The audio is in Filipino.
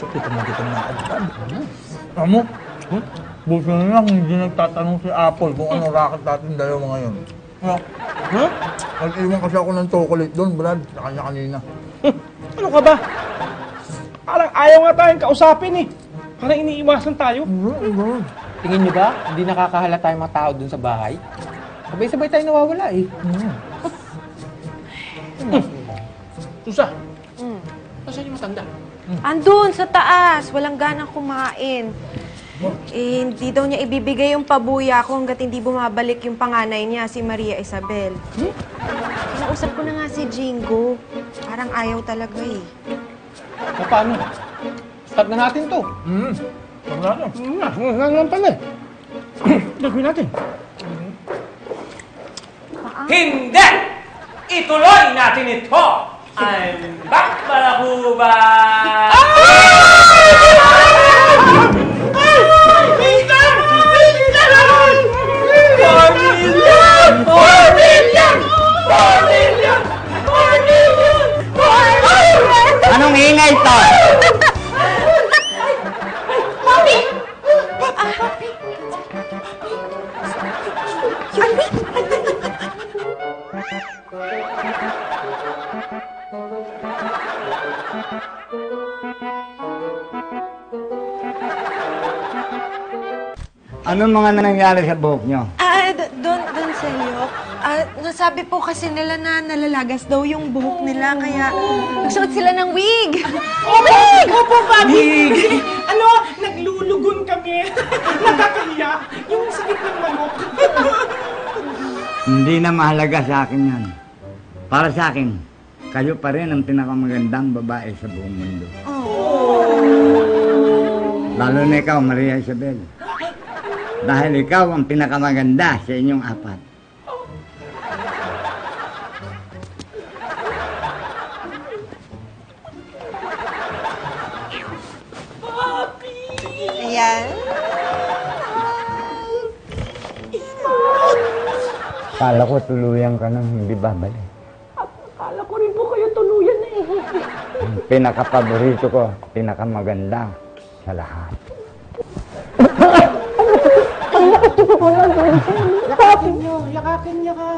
Sakit naman kita na agad. Amo, buti na lang hindi nagtatanong si Apple kung ano racket natin dalawa ngayon. Nag-iwan kasi ako ng chocolate doon, Brad, sa kanya kanina. Ano ka ba? Parang ayaw nga tayong kausapin eh. Parang iniiwasan tayo. Tingin nyo ba, hindi nakakahalata yung mga tao dun sa bahay? Sabay-sabay tayo nawawala eh. Susa, Nasaan yung matanda? Andun, sa taas. Walang ganang kumain. Eh, hindi daw niya ibibigay yung pabuya ko hanggat hindi bumabalik yung panganay niya, si Maria Isabel. Kinausap ko na nga si Jingo. Parang ayaw talaga eh. Paano? Start na natin to. nga naman pala eh. Gagawin natin. Hindi! Ituloy natin ito! I'm back, Balakuba! Anong ingay to? Anong mga nangyari sa buhok nyo? Doon sa iyo. Nasabi po kasi nila na nalalagas daw yung buhok nila, kaya nagsuot sila ng wig. Wig! Opo, Bobby! Ano? Naglulugon kami. Nakakahiya. Yung sakit ng manok. Hindi na mahalaga sa akin yan. Para sa akin, kayo pa rin ang pinakamagandang babae sa buong mundo. Lalo na ikaw, Maria Isabel. Dahil ikaw ang pinakamaganda sa inyong apat. Ayan. Kala ko tuluyan ka nang hindi babalik. Akala ko rin po kayo tuluyan na eh. Pinakapaborito ko, pinakamaganda sa lahat. Yakakin niya ka.